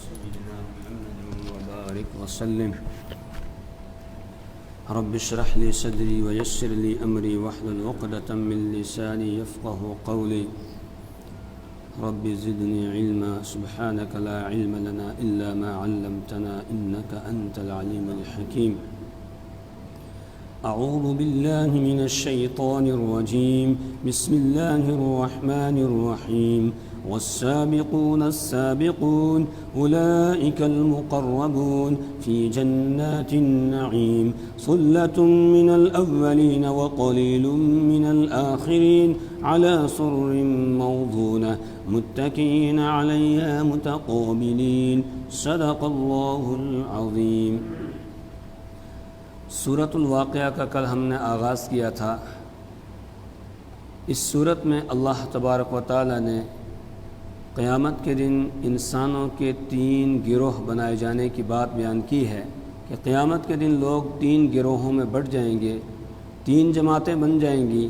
سيدنا محمد وبارك وسلم. رب اشرح لي صدري ويسر لي أمري واحلل عقدة من لساني يفقه قولي. رب زدني علما سبحانك لا علم لنا إلا ما علمتنا إنك أنت العليم الحكيم. أعوذ بالله من الشيطان الرجيم. بسم الله الرحمن الرحيم. والسابقون السابقون أولئك المقربون في جنات النعيم ثلة من الأولين وقليل من الآخرين على سرر موضونة متكئين عليها متقابلين. صدق الله العظيم. سورۃ الواقعہ کا کل ہم نے آغاز کیا تھا. اس صورت میں اللہ تبارک و تعالی نے قیامت کے دن انسانوں کے 3 گروہ بنائے جانے کی بات بیان کی ہے کہ قیامت کے دن لوگ 3 گروہوں میں بٹ جائیں گے، 3 جماعتیں بن جائیں گی.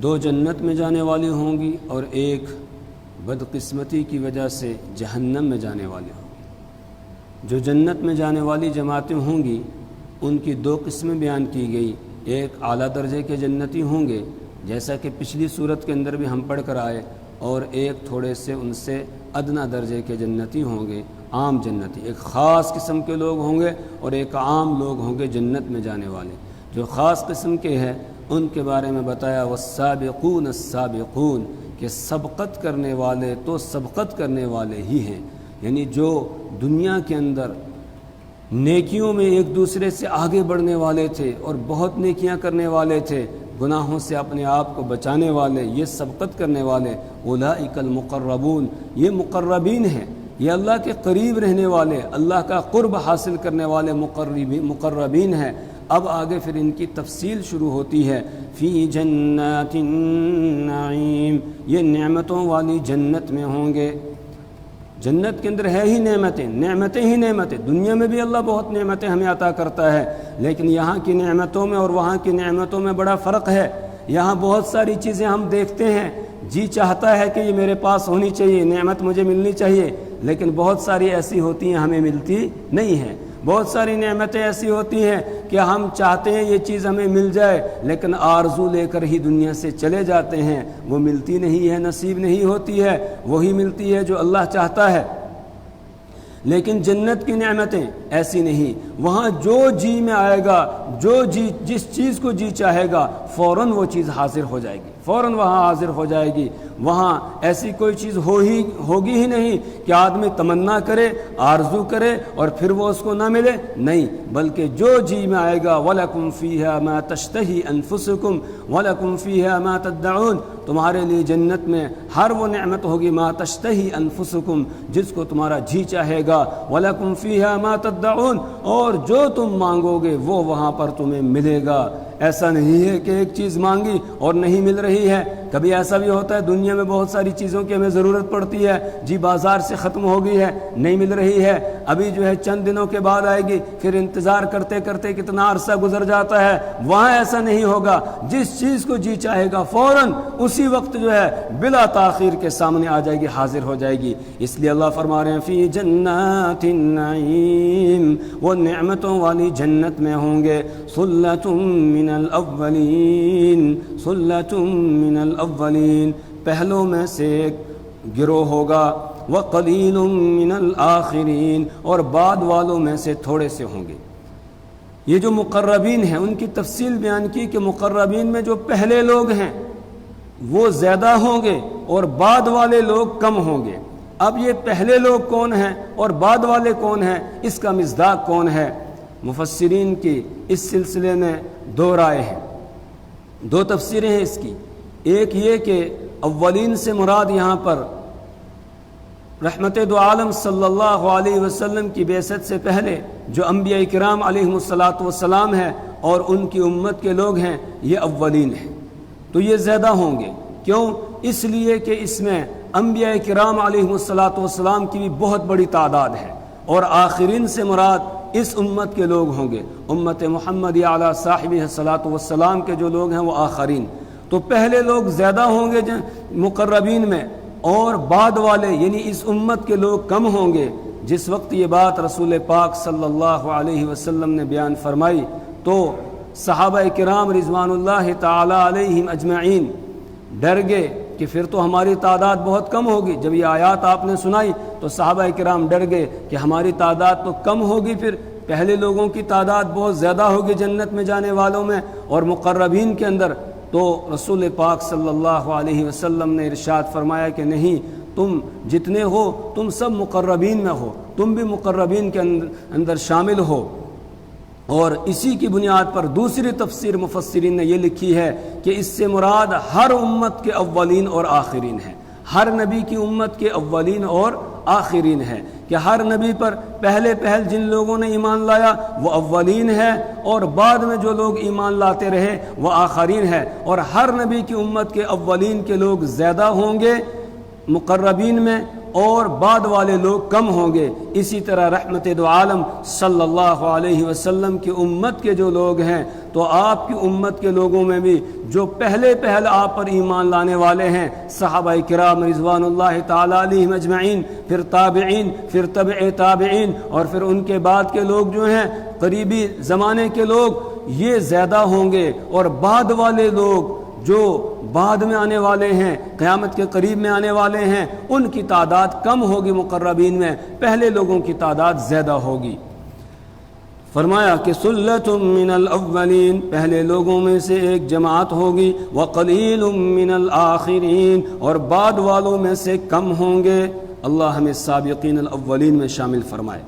2 جنت میں جانے والی ہوں گی اور 1 بدقسمتی کی وجہ سے جہنم میں جانے والی ہوں گی. جو جنت میں جانے والی جماعتیں ہوں گی ان کی 2 قسمیں بیان کی گئی. ایک اعلیٰ درجے کے جنتی ہوں گے جیسا کہ پچھلی صورت کے اندر بھی ہم پڑھ کر آئے، اور ایک تھوڑے سے ان سے ادنا درجے کے جنتی ہوں گے، عام جنتی. ایک خاص قسم کے لوگ ہوں گے اور ایک عام لوگ ہوں گے جنت میں جانے والے. جو خاص قسم کے ہیں ان کے بارے میں بتایا والسابقون السابقون کہ سبقت کرنے والے تو سبقت کرنے والے ہی ہیں، یعنی جو دنیا کے اندر نیکیوں میں ایک دوسرے سے آگے بڑھنے والے تھے اور بہت نیکیاں کرنے والے تھے، گناہوں سے اپنے آپ کو بچانے والے، یہ سبقت کرنے والے. اولئک المقربون، یہ مقربین ہیں، یہ اللہ کے قریب رہنے والے، اللہ کا قرب حاصل کرنے والے مقربین ہیں. اب آگے پھر ان کی تفصیل شروع ہوتی ہے. فی جنات النعیم، یہ نعمتوں والی جنت میں ہوں گے. جنت کے اندر ہے ہی نعمتیں، نعمتیں ہی نعمتیں. دنیا میں بھی اللہ بہت نعمتیں ہمیں عطا کرتا ہے، لیکن یہاں کی نعمتوں میں اور وہاں کی نعمتوں میں بڑا فرق ہے. یہاں بہت ساری چیزیں ہم دیکھتے ہیں، جی چاہتا ہے کہ یہ میرے پاس ہونی چاہیے، نعمت مجھے ملنی چاہیے، لیکن بہت ساری ایسی ہوتی ہیں ہمیں ملتی نہیں ہیں. بہت ساری نعمتیں ایسی ہوتی ہیں کہ ہم چاہتے ہیں یہ چیز ہمیں مل جائے، لیکن آرزو لے کر ہی دنیا سے چلے جاتے ہیں، وہ ملتی نہیں ہے، نصیب نہیں ہوتی ہے. وہی ملتی ہے جو اللہ چاہتا ہے. لیکن جنت کی نعمتیں ایسی نہیں. وہاں جو جی میں آئے گا، جو جی جس چیز کو جی چاہے گا فوراً وہ چیز حاضر ہو جائے گی، فوراً وہاں حاضر ہو جائے گی. وہاں ایسی کوئی چیز ہوگی ہی نہیں کہ آدمی تمنا کرے، آرزو کرے اور پھر وہ اس کو نہ ملے. نہیں، بلکہ جو جی میں آئے گا وَلَكُمْ فِيهَا مَا تَشْتَهِي أَنفُسُكُمْ وَلَكُمْ فِيهَا مَا تَدَّعُونَ. تمہارے لیے جنت میں ہر وہ نعمت ہوگی ما تشتہی انفسکم، جس کو تمہارا جی چاہے گا. وَلَكُمْ فِيهَا مَا تَدَّعُونَ، اور جو تم مانگو گے وہ وہاں پر تمہیں ملے گا. ایسا نہیں ہے کہ ایک چیز مانگی اور نہیں مل رہی ہے. کبھی ایسا بھی ہوتا ہے دنیا میں بہت ساری چیزوں کی ہمیں ضرورت پڑتی ہے، جی بازار سے ختم ہو گئی ہے، نہیں مل رہی ہے، ابھی جو ہے چند دنوں کے بعد آئے گی، پھر انتظار کرتے کرتے کتنا عرصہ گزر جاتا ہے. وہاں ایسا نہیں ہوگا. جس چیز کو جی چاہے گا فوراً اسی وقت جو ہے بلا تاخیر کے سامنے آ جائے گی، حاضر ہو جائے گی. اس لیے اللہ فرما رہے ہیں فی جنات النعیم، وہ نعمتوں والی جنت میں ہوں گے. ثلۃ من الاولین، ثلۃ من الاولین، پہلوں میں سے ایک گروہ ہوگا. وقلیل من الآخرین، اور بعد والوں میں سے تھوڑے سے ہوں گے. یہ جو مقربین ہیں ان کی تفصیل بیان کی کہ مقربین میں جو پہلے لوگ ہیں وہ زیادہ ہوں گے اور بعد والے لوگ کم ہوں گے. اب یہ پہلے لوگ کون ہیں اور بعد والے کون ہیں، اس کا مصداق کون ہے؟ مفسرین کی اس سلسلے میں 2 رائے ہیں، 2 تفسیریں ہیں اس کی. ایک یہ کہ اولین سے مراد یہاں پر رحمت دو عالم صلی اللہ علیہ وسلم کی بعثت سے پہلے جو انبیاء کرام علیہم الصلاۃ ہیں اور ان کی امت کے لوگ ہیں، یہ اولین ہیں. تو یہ زیادہ ہوں گے. کیوں؟ اس لیے کہ اس میں انبیاء کرام علیہم الصلاۃ کی بھی بہت بڑی تعداد ہے، اور آخرین سے مراد اس امت کے لوگ ہوں گے. امت محمد علی صاحب الصلاۃ والسلام کے جو لوگ ہیں وہ آخرین. تو پہلے لوگ زیادہ ہوں گے مقربین میں، اور بعد والے یعنی اس امت کے لوگ کم ہوں گے. جس وقت یہ بات رسول پاک صلی اللہ علیہ وسلم نے بیان فرمائی تو صحابہ کرام رضوان اللہ تعالی علیہم اجمعین ڈر گئے کہ پھر تو ہماری تعداد بہت کم ہوگی۔ جب یہ آیات آپ نے سنائی تو صحابہ کرام ڈر گئے کہ ہماری تعداد تو کم ہوگی، پھر پہلے لوگوں کی تعداد بہت زیادہ ہوگی جنت میں جانے والوں میں اور مقربین کے اندر۔ تو رسول پاک صلی اللہ علیہ وسلم نے ارشاد فرمایا کہ نہیں، تم جتنے ہو تم سب مقربین میں ہو، تم بھی مقربین کے اندر شامل ہو۔ اور اسی کی بنیاد پر دوسری تفسیر مفسرین نے یہ لکھی ہے کہ اس سے مراد ہر امت کے اولین اور آخرین ہے، ہر نبی کی امت کے اولین اور آخرین ہے، کہ ہر نبی پر پہلے جن لوگوں نے ایمان لایا وہ اولین ہے، اور بعد میں جو لوگ ایمان لاتے رہے وہ آخرین ہے، اور ہر نبی کی امت کے اولین کے لوگ زیادہ ہوں گے مقربین میں اور بعد والے لوگ کم ہوں گے۔ اسی طرح رحمت دو عالم صلی اللہ علیہ وسلم کی امت کے جو لوگ ہیں تو آپ کی امت کے لوگوں میں بھی جو پہلے آپ پر ایمان لانے والے ہیں صحابہ کرام رضوان اللہ تعالی علیہم اجمعین، پھر تابعین، پھر تبع تابعین، اور پھر ان کے بعد کے لوگ جو ہیں قریبی زمانے کے لوگ، یہ زیادہ ہوں گے، اور بعد والے لوگ جو بعد میں آنے والے ہیں قیامت کے قریب میں آنے والے ہیں ان کی تعداد کم ہوگی مقربین میں، پہلے لوگوں کی تعداد زیادہ ہوگی۔ فرمایا کہ سلۃ من الاولین، پہلے لوگوں میں سے ایک جماعت ہوگی، وقلیل من الآخرین، اور بعد والوں میں سے کم ہوں گے۔ اللہ ہمیں سابقین الاولین میں شامل فرمائے۔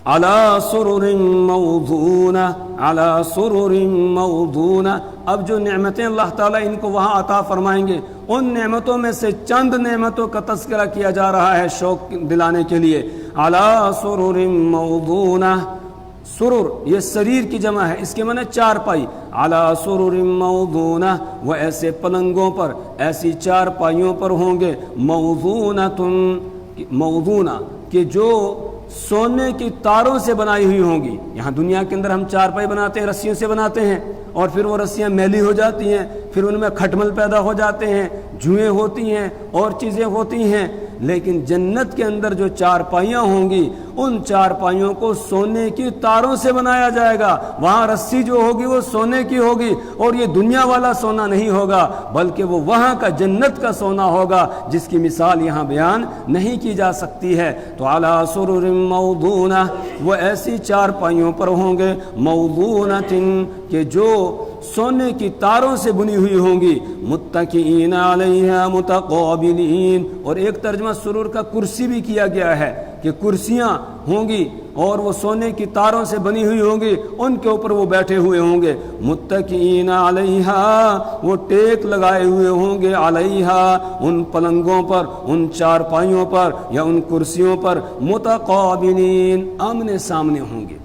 علی سرر موضونہ، علی سرر موضونہ، اب جو نعمتیں اللہ تعالیٰ ان کو وہاں عطا فرمائیں گے ان نعمتوں میں سے چند نعمتوں کا تذکرہ کیا جا رہا ہے شوق دلانے کے لیے۔ علی سرر موضونہ، سرر یہ سریر کی جمع ہے، اس کے معنی چارپائی۔ علی سرر موضونہ، وہ ایسے پلنگوں پر، ایسی چارپائیوں پر ہوں گے، موضونہ کہ جو سونے کی تاروں سے بنائی ہوئی ہوں گی۔ یہاں دنیا کے اندر ہم چارپائی بناتے ہیں، رسیوں سے بناتے ہیں، اور پھر وہ رسیاں میلی ہو جاتی ہیں، پھر ان میں کھٹمل پیدا ہو جاتے ہیں، جوئیں ہوتی ہیں اور چیزیں ہوتی ہیں۔ لیکن جنت کے اندر جو چارپائیاں ہوں گی ان چارپائیوں کو سونے کی تاروں سے بنایا جائے گا۔ وہاں رسی جو ہوگی وہ سونے کی ہوگی، اور یہ دنیا والا سونا نہیں ہوگا بلکہ وہ وہاں کا جنت کا سونا ہوگا جس کی مثال یہاں بیان نہیں کی جا سکتی ہے۔ تو علی سرر موضونہ، وہ ایسی چارپائیوں پر ہوں گے، موضونۃ کہ جو سونے کی تاروں سے بنی ہوئی ہوں گی، متکئین علیہا متقابلین، اور ایک ترجمہ سرور کا کرسی بھی کیا گیا ہے کہ کرسیاں ہوں گی اور وہ سونے کی تاروں سے بنی ہوئی ہوں گی، ان کے اوپر وہ بیٹھے ہوئے ہوں گے، متکئین علیہا، وہ ٹیک لگائے ہوئے ہوں گے، علیہا ان پلنگوں پر، ان چارپائیوں پر یا ان کرسیوں پر، متقابلین آمنے سامنے ہوں گے،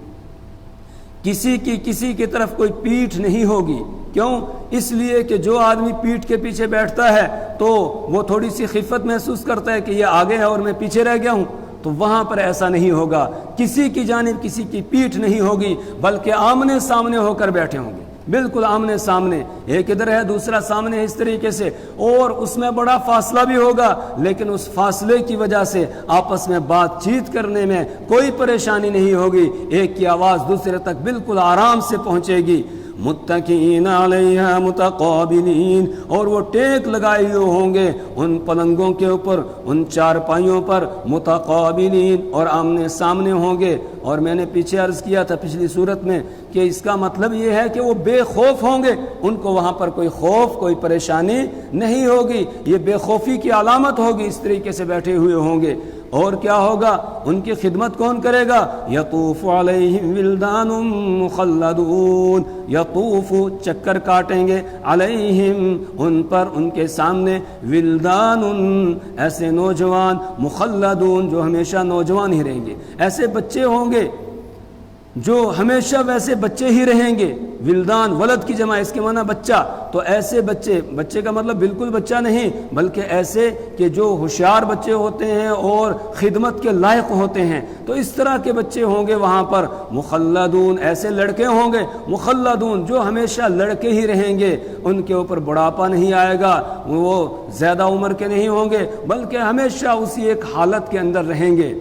کسی کی طرف کوئی پیٹھ نہیں ہوگی۔ کیوں؟ اس لیے کہ جو آدمی پیٹھ کے پیچھے بیٹھتا ہے تو وہ تھوڑی سی خفت محسوس کرتا ہے کہ یہ آگے ہے اور میں پیچھے رہ گیا ہوں، تو وہاں پر ایسا نہیں ہوگا، کسی کی جانب کسی کی پیٹھ نہیں ہوگی بلکہ آمنے سامنے ہو کر بیٹھے ہوں گے، بالکل آمنے سامنے، ایک ادھر ہے دوسرا سامنے ہے، اس طریقے سے، اور اس میں بڑا فاصلہ بھی ہوگا لیکن اس فاصلے کی وجہ سے آپس میں بات چیت کرنے میں کوئی پریشانی نہیں ہوگی، ایک کی آواز دوسرے تک بالکل آرام سے پہنچے گی۔ متکئین علیہا متقابلین، اور وہ ٹیک لگائے ہوئے ہوں گے ان پلنگوں کے اوپر، ان چارپائیوں پر، متقابلین اور آمنے سامنے ہوں گے۔ اور میں نے پیچھے عرض کیا تھا پچھلی صورت میں کہ اس کا مطلب یہ ہے کہ وہ بے خوف ہوں گے، ان کو وہاں پر کوئی خوف کوئی پریشانی نہیں ہوگی، یہ بے خوفی کی علامت ہوگی، اس طریقے سے بیٹھے ہوئے ہوں گے۔ اور کیا ہوگا؟ ان کی خدمت کون کرے گا؟ یطوف علیہم ولدان مخلدون، یطوف چکر کاٹیں گے، علیہم ان پر، ان کے سامنے، ولدان ایسے نوجوان، مخلدون جو ہمیشہ نوجوان ہی رہیں گے، ایسے بچے ہوں گے جو ہمیشہ ویسے بچے ہی رہیں گے۔ ولدان ولد کی جمع، اس کے معنی بچہ، تو ایسے بچے کا مطلب بالکل بچہ نہیں بلکہ ایسے کہ جو ہوشیار بچے ہوتے ہیں اور خدمت کے لائق ہوتے ہیں، تو اس طرح کے بچے ہوں گے وہاں پر۔ مخلدون ایسے لڑکے ہوں گے، مخلدون جو ہمیشہ لڑکے ہی رہیں گے، ان کے اوپر بڑھاپا نہیں آئے گا، وہ زیادہ عمر کے نہیں ہوں گے بلکہ ہمیشہ اسی ایک حالت کے اندر رہیں گے۔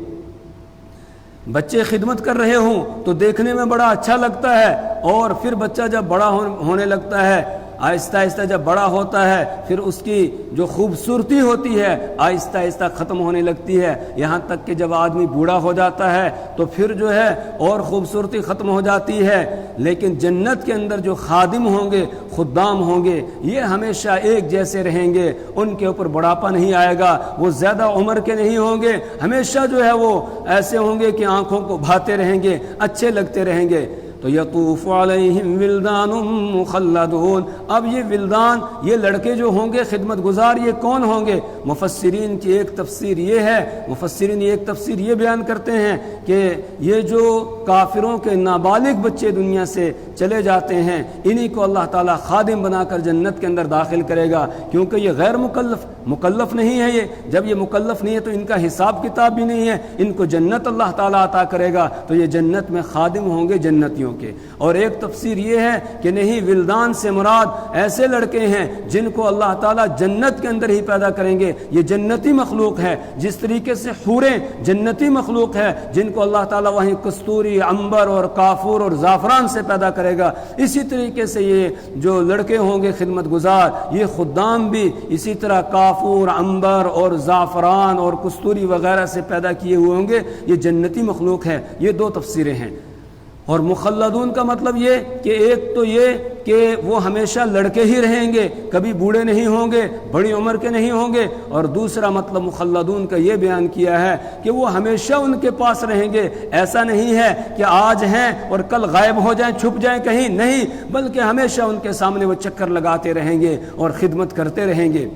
بچے خدمت کر رہے ہوں تو دیکھنے میں بڑا اچھا لگتا ہے، اور پھر بچہ جب بڑا ہونے لگتا ہے، آہستہ آہستہ جب بڑا ہوتا ہے، پھر اس کی جو خوبصورتی ہوتی ہے آہستہ آہستہ ختم ہونے لگتی ہے، یہاں تک کہ جب آدمی بوڑھا ہو جاتا ہے تو پھر جو ہے اور خوبصورتی ختم ہو جاتی ہے۔ لیکن جنت کے اندر جو خادم ہوں گے، خدام ہوں گے، یہ ہمیشہ ایک جیسے رہیں گے، ان کے اوپر بڑھاپا نہیں آئے گا، وہ زیادہ عمر کے نہیں ہوں گے، ہمیشہ جو ہے وہ ایسے ہوں گے کہ آنکھوں کو بھاتے رہیں گے، اچھے لگتے رہیں گے۔ تو یطوف علیہم ولدان مخلدون، اب یہ ولدان، یہ لڑکے جو ہوں گے خدمت گزار، یہ کون ہوں گے؟ مفسرین کی ایک تفسیر یہ ہے، مفسرین ایک تفسیر یہ بیان کرتے ہیں کہ یہ جو کافروں کے نابالغ بچے دنیا سے چلے جاتے ہیں، انہی کو اللہ تعالیٰ خادم بنا کر جنت کے اندر داخل کرے گا، کیونکہ یہ غیر مکلف نہیں ہے۔ یہ جب یہ مکلف نہیں ہے تو ان کا حساب کتاب بھی نہیں ہے، ان کو جنت اللہ تعالیٰ عطا کرے گا، تو یہ جنت میں خادم ہوں گے جنتیوں کے۔ اور ایک تفسیر یہ ہے کہ نہیں، ولدان سے مراد ایسے لڑکے ہیں جن کو اللہ تعالیٰ جنت کے اندر ہی پیدا کریں گے، یہ جنتی مخلوق ہے، جس طریقے سے حوریں جنتی مخلوق ہے جن کو اللہ تعالیٰ وہیں کستوری، عنبر اور کافور اور زعفران سے پیدا کرے گا، اسی طریقے سے یہ جو لڑکے ہوں گے خدمت گزار، یہ خدام بھی اسی طرح کافور، عنبر اور زعفران اور کستوری وغیرہ سے پیدا کیے ہوئے ہوں گے، یہ جنتی مخلوق ہے۔ یہ دو تفسیریں ہیں۔ اور مخلدون کا مطلب یہ کہ ایک تو یہ کہ وہ ہمیشہ لڑکے ہی رہیں گے، کبھی بوڑھے نہیں ہوں گے، بڑی عمر کے نہیں ہوں گے، اور دوسرا مطلب مخلدون کا یہ بیان کیا ہے کہ وہ ہمیشہ ان کے پاس رہیں گے۔ ایسا نہیں ہے کہ آج ہیں اور کل غائب ہو جائیں، چھپ جائیں کہیں، نہیں، بلکہ ہمیشہ ان کے سامنے وہ چکر لگاتے رہیں گے اور خدمت کرتے رہیں گے۔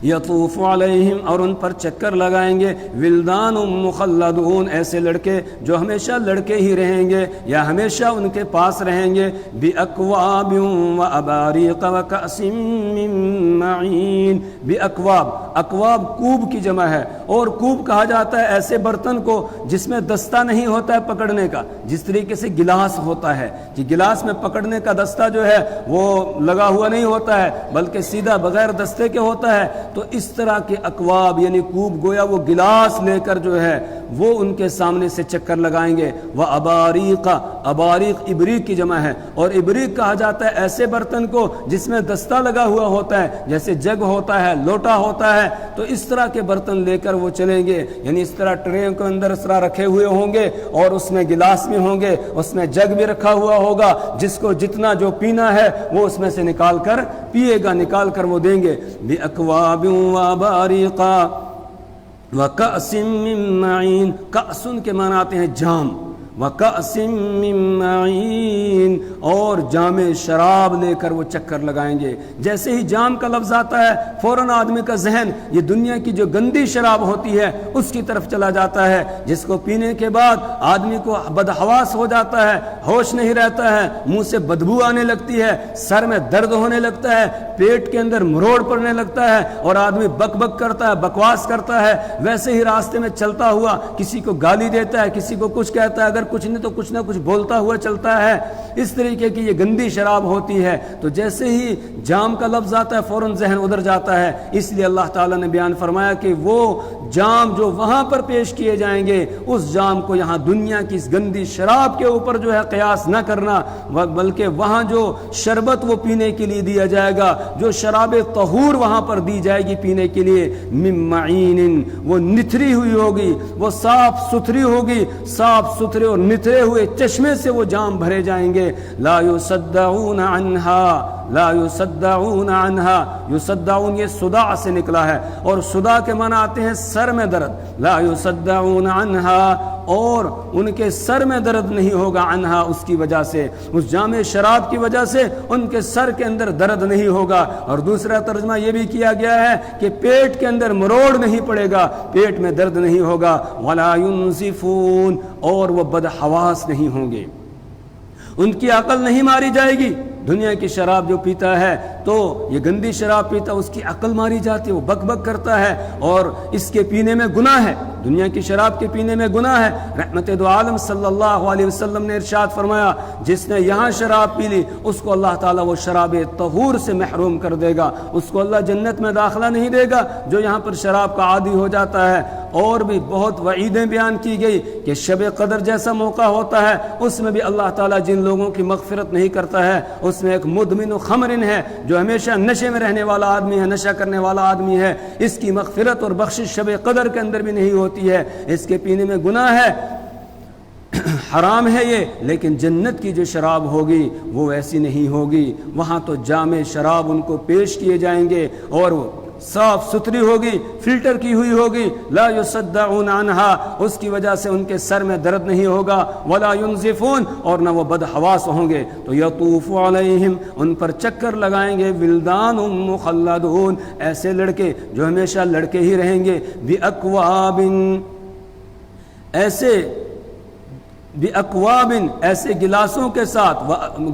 یطوف علیہم، اور ان پر چکر لگائیں گے، ولدان مخلدون، ایسے لڑکے جو ہمیشہ لڑکے ہی رہیں گے یا ہمیشہ ان کے پاس رہیں گے، باکواب واباریق وکأس من معین۔ باکواب، اکواب کوب کی جمع ہے، اور کوب کہا جاتا ہے ایسے برتن کو جس میں دستہ نہیں ہوتا ہے پکڑنے کا، جس طریقے سے گلاس ہوتا ہے کہ گلاس میں پکڑنے کا دستہ جو ہے وہ لگا ہوا نہیں ہوتا ہے بلکہ سیدھا بغیر دستے کے ہوتا ہے، تو اس طرح کے اکواب یعنی کوب، گویا وہ گلاس لے کر جو ہے وہ ان کے سامنے سے چکر لگائیں گے۔ واباریق، اباریق ابریق کی جمع ہے، اور ابریق کہا جاتا ہے ایسے برتن کو جس میں دستہ لگا ہوا ہوتا ہے، جیسے جگ ہوتا ہے، لوٹا ہوتا ہے، تو اس طرح کے برتن لے کر وہ چلیں گے، یعنی اس طرح ٹرے کے اندر اس طرح رکھے ہوئے ہوں گے، اور اس میں گلاس بھی ہوں گے، اس میں جگ بھی رکھا ہوا ہوگا، جس کو جتنا جو پینا ہے وہ اس میں سے نکال کر پیے گا، نکال کر وہ دیں گے۔ باکواب واباریق وکأس من معین، کأس کے معنی آتے ہیں جام، وکأس من معین، اور جام شراب لے کر وہ چکر لگائیں گے۔ جیسے ہی جام کا لفظ آتا ہے فوراً آدمی کا ذہن یہ دنیا کی جو گندی شراب ہوتی ہے اس کی طرف چلا جاتا ہے، جس کو پینے کے بعد آدمی کو بدحواس ہو جاتا ہے، ہوش نہیں رہتا ہے، منہ سے بدبو آنے لگتی ہے، سر میں درد ہونے لگتا ہے، پیٹ کے اندر مروڑ پڑنے لگتا ہے، اور آدمی بک بک کرتا ہے، بکواس کرتا ہے۔ ویسے ہی راستے میں چلتا ہوا کسی کو گالی دیتا ہے، کسی کو کچھ کہتا ہے، اگر کچھ نہیں تو کچھ نہ کچھ بولتا ہوا چلتا ہے، اس طریقے کی یہ گندی شراب ہوتی ہے۔ تو جیسے ہی جام کا لفظ آتا ہے فوراً ذہن ادھر جاتا ہے، اس لیے اللہ تعالیٰ نے بیان فرمایا کہ وہ جام جو وہاں پر پیش کیے جائیں گے، اس جام کو یہاں دنیا کی اس گندی شراب کے اوپر جو ہے قیاس نہ کرنا، بلکہ وہاں جو شربت وہ پینے کے لیے دیا جائے گا، جو شراب طہور وہاں پر دی جائے گی پینے کے لیے، من معین، وہ نتھری ہوئی ہوگی، وہ صاف ستھری ہوگی، صاف ستھرے اور نتھرے ہوئے چشمے سے وہ جام بھرے جائیں گے۔ لا یصدعون عنہا، لا یصدعون عنہا، یصدعون یہ صداع سے نکلا ہے، اور صداع کے معنی آتے ہیں سر میں درد۔ لا یصدعون عنہا، اور ان کے سر میں درد نہیں ہوگا، عنہا اس کی وجہ سے، اس جام شراب کی وجہ سے ان کے سر کے اندر درد نہیں ہوگا۔ اور دوسرا ترجمہ یہ بھی کیا گیا ہے کہ پیٹ کے اندر مروڑ نہیں پڑے گا، پیٹ میں درد نہیں ہوگا۔ ولا ينزفون، اور وہ بدحواس نہیں ہوں گے، ان کی عقل نہیں ماری جائے گی۔ دنیا کی شراب جو پیتا ہے تو یہ گندی شراب پیتا اس کی عقل ماری جاتی ہے، وہ بک بک کرتا ہے اور اس کے پینے میں گناہ ہے، دنیا کی شراب کے پینے میں گناہ ہے۔ رحمت دو عالم صلی اللہ علیہ وسلم نے ارشاد فرمایا جس نے یہاں شراب پی لی اس کو اللہ تعالیٰ وہ شراب طہور سے محروم کر دے گا، اس کو اللہ جنت میں داخلہ نہیں دے گا جو یہاں پر شراب کا عادی ہو جاتا ہے۔ اور بھی بہت وعیدیں بیان کی گئی کہ شب قدر جیسا موقع ہوتا ہے اس میں بھی اللہ تعالیٰ جن لوگوں کی مغفرت نہیں کرتا ہے اس میں ایک مدمن خمرن ہے جو ہمیشہ نشے میں رہنے والا آدمی ہے، نشہ کرنے والا آدمی ہے، اس کی مغفرت اور بخشش شب قدر کے اندر بھی نہیں ہوتی ہے، اس کے پینے میں گناہ ہے، حرام ہے یہ۔ لیکن جنت کی جو شراب ہوگی وہ ایسی نہیں ہوگی، وہاں تو جام شراب ان کو پیش کیے جائیں گے اور وہ صاف ستھری ہوگی، فلٹر کی ہوئی ہوگی، لا یصدعون عنہا، اس کی وجہ سے ان کے سر میں درد نہیں ہوگا، ولا ینزفون، اور نہ وہ بدحواس ہوں گے۔ تو یطوف علیہم، ان پر چکر لگائیں گے، ولدان مخلدون، ایسے لڑکے جو ہمیشہ لڑکے ہی رہیں گے، باکواب، ایسے گلاسوں کے ساتھ،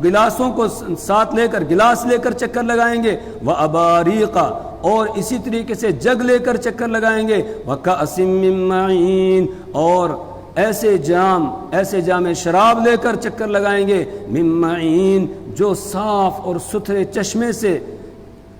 گلاسوں کو ساتھ لے کر، گلاس لے کر چکر لگائیں گے، واباریق، اور اسی طریقے سے جگ لے کر چکر لگائیں گے، وکأس من معین، اور ایسے جام شراب لے کر چکر لگائیں گے، من معین، جو صاف اور ستھرے چشمے سے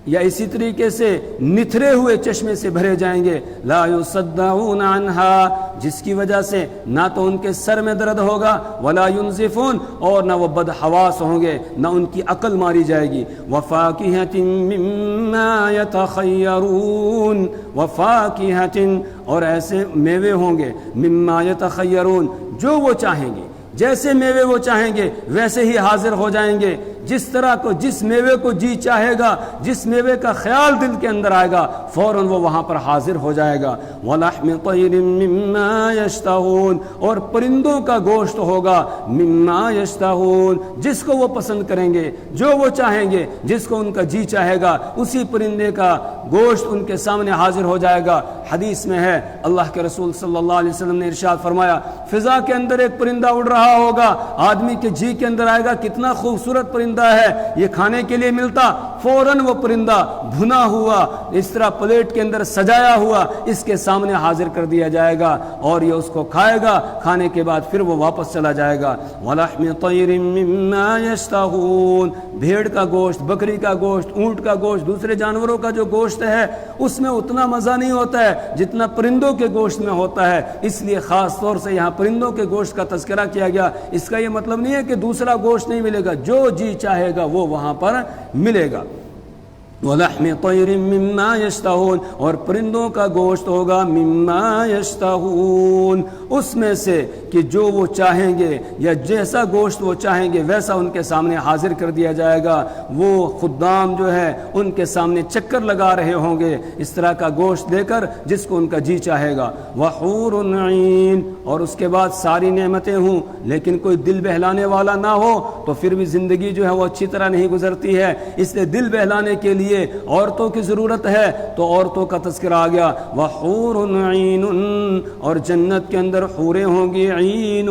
یا اسی طریقے سے نتھرے ہوئے چشمے سے بھرے جائیں گے، لا یصدعون عنہا، جس کی وجہ سے نہ تو ان کے سر میں درد ہوگا، ولا ینزفون، اور نہ وہ بدحواس ہوں گے، نہ ان کی عقل ماری جائے گی، وفاکہۃ مما یتخیرون، وفاکہۃ، اور ایسے میوے ہوں گے، مما یتخیرون، جو وہ چاہیں گے، جیسے میوے وہ چاہیں گے ویسے ہی حاضر ہو جائیں گے، جس طرح کو جس میوے کو جی چاہے گا، جس میوے کا خیال دل کے اندر آئے گا فوراً وہ وہاں پر حاضر ہو جائے گا، وَلَحْمِ طَيْرٍ مِّمَّا يَشْتَهُونَ، اور پرندوں کا گوشت ہوگا، مِّمَّا يَشْتَهُونَ، جس کو وہ پسند کریں گے، جو وہ چاہیں گے، جس کو ان کا جی چاہے گا اسی پرندے کا گوشت ان کے سامنے حاضر ہو جائے گا۔ حدیث میں ہے اللہ کے رسول صلی اللہ علیہ وسلم نے ارشاد فرمایا فضا کے اندر ایک پرندہ اڑ رہا ہوگا، آدمی کے جی کے اندر آئے گا کتنا خوبصورت پرندہ ہے، یہ کھانے کے لیے ملتا، فوراً وہ پرندہ بھنا ہوا اس طرح پلیٹ کے اندر سجایا ہوا اس کے سامنے حاضر کر دیا جائے گا اور یہ اس کو کھائے گا، کھانے کے بعد پھر وہ واپس چلا جائے گا۔ وَلَحْمِ طَيْرٍ مِّمَّا يَشْتَهُونَ، بھیڑ کا گوشت، بکری کا گوشت، اونٹ کا گوشت، دوسرے جانوروں کا جو گوشت ہے اس میں اتنا مزہ نہیں ہوتا ہے جتنا پرندوں کے گوشت میں ہوتا ہے، اس لیے خاص طور سے یہاں پرندوں کے گوشت کا تذکرہ کیا گیا۔ اس کا یہ مطلب نہیں ہے کہ دوسرا گوشت نہیں ملے گا، جو جی چاہے گا وہ وہاں پر ملے گا۔ وَلَحْمِ طَيْرٍ مِّمَّا يَشْتَهُونَ، اور پرندوں کا گوشت ہوگا مِّمَّا يَشْتَهُونَ، اس میں سے کہ جو وہ چاہیں گے یا جیسا گوشت وہ چاہیں گے ویسا ان کے سامنے حاضر کر دیا جائے گا۔ وہ خدام جو ہے ان کے سامنے چکر لگا رہے ہوں گے اس طرح کا گوشت دے کر جس کو ان کا جی چاہے گا۔ وَحُورٌ عِین، اور اس کے بعد ساری نعمتیں ہوں لیکن کوئی دل بہلانے والا نہ ہو تو پھر بھی زندگی جو ہے وہ اچھی طرح نہیں گزرتی ہے، اس لیے دل بہلانے کے لیے عورتوں کی ضرورت ہے تو عورتوں کا تذکرہ آ گیا۔ وَحُورٌ عِین، اور جنت کے اندر حوریں ہوں گی، عین،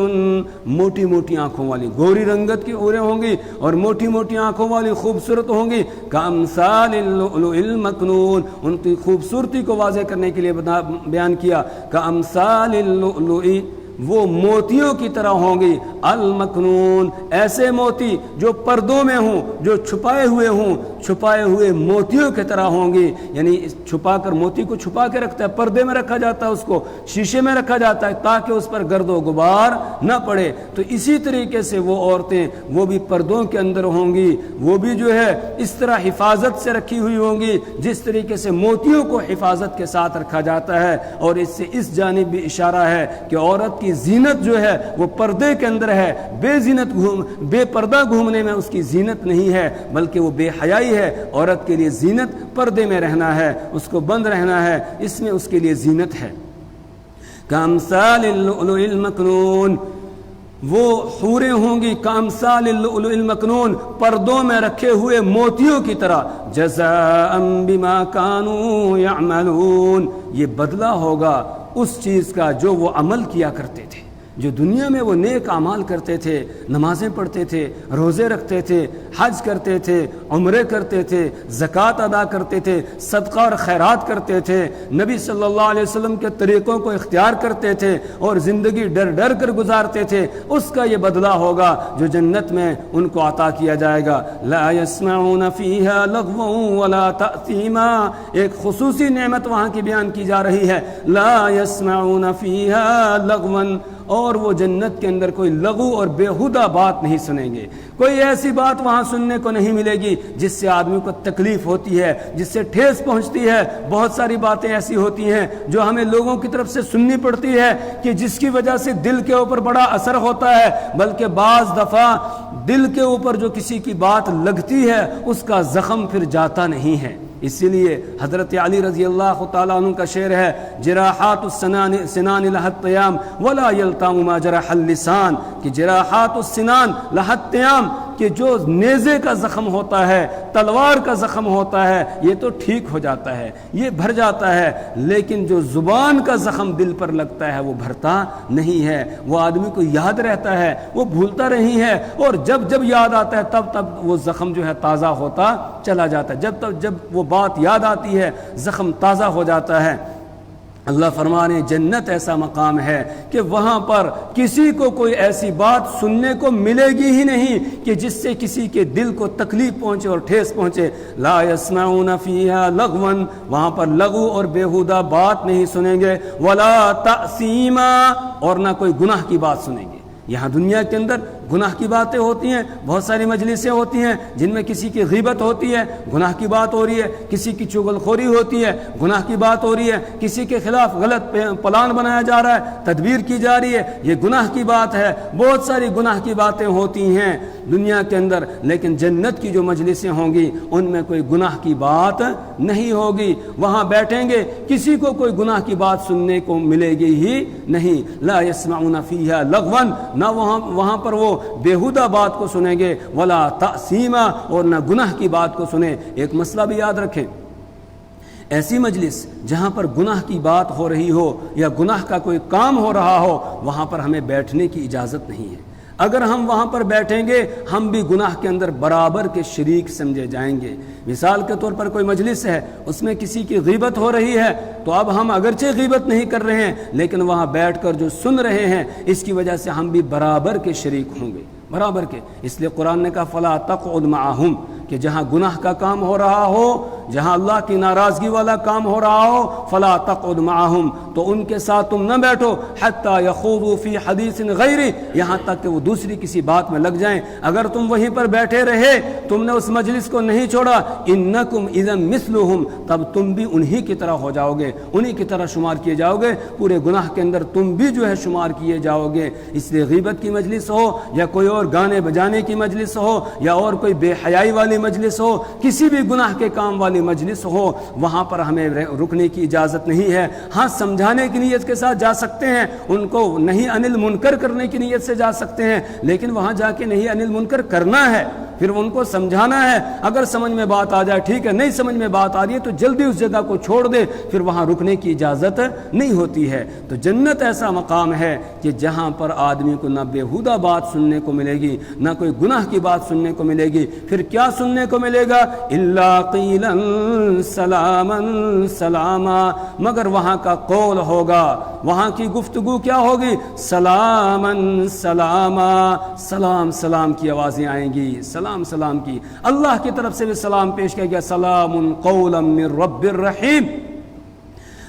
موٹی موٹی آنکھوں والی، گوری رنگت کی حوریں ہوں گی اور موٹی موٹی آنکھوں والی خوبصورت ہوں گی، کَأَمْثَالِ اللُّؤْلُؤِ الْمَكْنُونِ، ان کی خوبصورتی کو واضح کرنے کے لیے بیان کیا، کَأَمْثَالِ اللُّؤْلُؤِ، وہ موتیوں کی طرح ہوں گی، المکنون، ایسے موتی جو پردوں میں ہوں، جو چھپائے ہوئے موتیوں کی طرح ہوں گی، یعنی چھپا کر موتی کو چھپا کے رکھتا ہے، پردے میں رکھا جاتا ہے، اس کو شیشے میں رکھا جاتا ہے تاکہ اس پر گرد و غبار نہ پڑے، تو اسی طریقے سے وہ عورتیں وہ بھی پردوں کے اندر ہوں گی، وہ بھی جو ہے اس طرح حفاظت سے رکھی ہوئی ہوں گی جس طریقے سے موتیوں کو حفاظت کے ساتھ رکھا جاتا ہے۔ اور اس سے اس جانب بھی اشارہ ہے کہ عورت کی زینت جو ہے وہ پردے کے اندر ہے، بے پردہ گھومنے میں اس کی زینت نہیں ہے بلکہ وہ بے حیائی ہے۔ عورت کے لیے زینت پردے میں رہنا ہے، اس کو بند رہنا ہے، اس میں اس کے لیے زینت ہے۔ کامثال اللؤلؤ المکنون، وہ حوریں ہوں گی کامثال اللؤلؤ المکنون، پردوں میں رکھے ہوئے موتیوں کی طرح، جزاء بما كانوا يعملون، یہ بدلہ ہوگا اس چیز کا جو وہ عمل کیا کرتے تھے۔ جو دنیا میں وہ نیک اعمال کرتے تھے، نمازیں پڑھتے تھے، روزے رکھتے تھے، حج کرتے تھے، عمرے کرتے تھے، زکوٰۃ ادا کرتے تھے، صدقہ اور خیرات کرتے تھے، نبی صلی اللہ علیہ وسلم کے طریقوں کو اختیار کرتے تھے اور زندگی ڈر ڈر کر گزارتے تھے، اس کا یہ بدلہ ہوگا جو جنت میں ان کو عطا کیا جائے گا۔ لا يسمعون فيها لغوا ولا تأثیما، ایک خصوصی نعمت وہاں کی بیان کی جا رہی ہے، لا يسمعون فيها لغوا، اور وہ جنت کے اندر کوئی لغو اور بیہودہ بات نہیں سنیں گے، کوئی ایسی بات وہاں سننے کو نہیں ملے گی جس سے آدمی کو تکلیف ہوتی ہے، جس سے ٹھیس پہنچتی ہے۔ بہت ساری باتیں ایسی ہوتی ہیں جو ہمیں لوگوں کی طرف سے سننی پڑتی ہے کہ جس کی وجہ سے دل کے اوپر بڑا اثر ہوتا ہے، بلکہ بعض دفعہ دل کے اوپر جو کسی کی بات لگتی ہے اس کا زخم پھر جاتا نہیں ہے۔ اسی لیے حضرت علی رضی اللہ تعالیٰ عنہ کا شعر ہے، جراحات السنان لها الطیام ولا یلتام ما جرح اللسان، کہ جراحات السنان لها الطیام، کہ جو نیزے کا زخم ہوتا ہے، تلوار کا زخم ہوتا ہے، یہ تو ٹھیک ہو جاتا ہے، یہ بھر جاتا ہے، لیکن جو زبان کا زخم دل پر لگتا ہے وہ بھرتا نہیں ہے، وہ آدمی کو یاد رہتا ہے، وہ بھولتا نہیں ہے، اور جب جب یاد آتا ہے تب تب وہ زخم جو ہے تازہ ہوتا چلا جاتا ہے، جب وہ بات یاد آتی ہے زخم تازہ ہو جاتا ہے۔ اللہ فرمانے جنت ایسا مقام ہے کہ وہاں پر کسی کو کوئی ایسی بات سننے کو ملے گی ہی نہیں کہ جس سے کسی کے دل کو تکلیف پہنچے اور ٹھیس پہنچے۔ لا يسمعون فيها لغوا، وہاں پر لغو اور بیہودہ بات نہیں سنیں گے، ولا تأثیما، اور نہ کوئی گناہ کی بات سنیں گے۔ یہاں دنیا کے اندر گناہ کی باتیں ہوتی ہیں، بہت ساری مجلسیں ہوتی ہیں جن میں کسی کی غیبت ہوتی ہے، گناہ کی بات ہو رہی ہے، کسی کی چغل خوری ہوتی ہے، گناہ کی بات ہو رہی ہے، کسی کے خلاف غلط پلان بنایا جا رہا ہے، تدبیر کی جا رہی ہے، یہ گناہ کی بات ہے۔ بہت ساری گناہ کی باتیں ہوتی ہیں دنیا کے اندر، لیکن جنت کی جو مجلسیں ہوں گی ان میں کوئی گناہ کی بات نہیں ہوگی، وہاں بیٹھیں گے کسی کو کوئی گناہ کی بات سننے کو ملے گی ہی نہیں۔ لا يسمعون فيها لغوا، نہ وہاں پر وہ بیہودہ بات کو سنیں گے، ولا تأثیما، اور نہ گناہ کی بات کو سنیں۔ ایک مسئلہ بھی یاد رکھیں، ایسی مجلس جہاں پر گناہ کی بات ہو رہی ہو یا گناہ کا کوئی کام ہو رہا ہو، وہاں پر ہمیں بیٹھنے کی اجازت نہیں ہے۔ اگر ہم وہاں پر بیٹھیں گے ہم بھی گناہ کے اندر برابر کے شریک سمجھے جائیں گے۔ مثال کے طور پر کوئی مجلس ہے، اس میں کسی کی غیبت ہو رہی ہے، تو اب ہم اگرچہ غیبت نہیں کر رہے ہیں لیکن وہاں بیٹھ کر جو سن رہے ہیں اس کی وجہ سے ہم بھی برابر کے شریک ہوں گے، برابر کے۔ اس لیے قرآن نے کہا فلا تقعد معہم، کہ جہاں گناہ کا کام ہو رہا ہو، جہاں اللہ کی ناراضگی والا کام ہو رہا ہو، فلا تقعد معہم، تو ان کے ساتھ تم نہ بیٹھو، حتی یخوضوا فی حدیث غیرہ، یہاں تک کہ وہ دوسری کسی بات میں لگ جائیں۔ اگر تم وہیں پر بیٹھے رہے، تم نے اس مجلس کو نہیں چھوڑا، انکم اذا مثلہم، تب تم بھی انہی کی طرح ہو جاؤ گے، انہی کی طرح شمار کیے جاؤ گے، پورے گناہ کے اندر تم بھی جو ہے شمار کیے جاؤ گے۔ اس لیے غیبت کی مجلس ہو یا کوئی اور گانے بجانے کی مجلس ہو یا اور کوئی بے حیائی والی مجلس ہو، کسی بھی گناہ کے کام والی مجلس ہو، وہاں پر ہمیں رکنے کی اجازت نہیں ہے۔ ہاں سمجھانے کی نیت کے ساتھ جا سکتے ہیں، ان کو نہیں انل منکر کرنے کی نیت سے جا سکتے ہیں، لیکن وہاں جا کے نہیں انل منکر کرنا ہے، پھر ان کو سمجھانا ہے۔ اگر سمجھ میں بات آ جائے ٹھیک ہے، نہیں سمجھ میں بات آ رہی ہے تو جلدی اس جگہ کو چھوڑ دے، پھر وہاں رکنے کی اجازت نہیں ہوتی ہے۔ تو جنت ایسا مقام ہے کہ جہاں پر آدمی کو نہ بیہودہ بات سننے کو ملے گی، نہ کوئی گناہ کی بات سننے کو ملے گی۔ پھر کیا سننے کو ملے گا؟ الا قیلا سلاما سلاما، مگر وہاں کا قول ہوگا، وہاں کی گفتگو کیا ہوگی؟ سلاما سلاما، سلام سلام کی آوازیں آئیں گی، سلام سلام کی۔ اللہ کی طرف سے بھی سلام پیش کیا گیا، سلام قولا من رب الرحیم،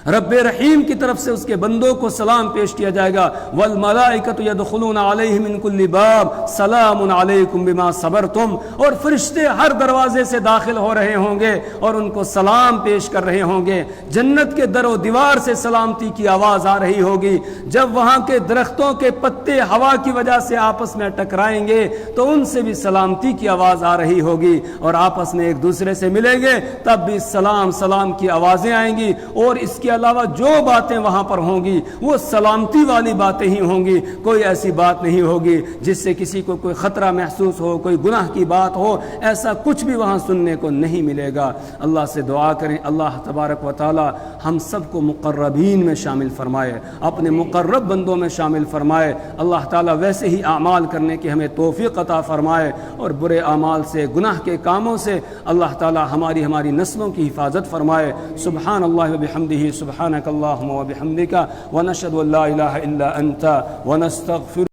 رب رحیم کی طرف سے اس کے بندوں کو سلام پیش کیا جائے گا۔ والملائکۃ یدخلون علیہم من کل باب سلام علیکم بما صبرتم، اور فرشتے ہر دروازے سے داخل ہو رہے ہوں گے اور ان کو سلام پیش کر رہے ہوں گے۔ جنت کے در و دیوار سے سلامتی کی آواز آ رہی ہوگی۔ جب وہاں کے درختوں کے پتے ہوا کی وجہ سے آپس میں ٹکرائیں گے تو ان سے بھی سلامتی کی آواز آ رہی ہوگی، اور آپس میں ایک دوسرے سے ملیں گے تب بھی سلام سلام کی آوازیں آئیں گی۔ اور اس کے علاوہ جو باتیں وہاں پر ہوں گی وہ سلامتی والی باتیں ہی ہوں گی، کوئی ایسی بات نہیں ہوگی جس سے کسی کو کوئی خطرہ محسوس ہو، کوئی گناہ کی بات ہو، ایسا کچھ بھی وہاں سننے کو نہیں ملے گا۔ اللہ سے دعا کریں اللہ تبارک و تعالی ہم سب کو مقربین میں شامل فرمائے، اپنے مقرب بندوں میں شامل فرمائے۔ اللہ تعالیٰ ویسے ہی اعمال کرنے کی ہمیں توفیق عطا فرمائے، اور برے اعمال سے، گناہ کے کاموں سے اللہ تعالیٰ ہماری نسلوں کی حفاظت فرمائے۔ سبحان اللہ و بحمدہ، سبحانک اللہم و بحمدک، ونشہد ان لا الہ الا انت ونستغفر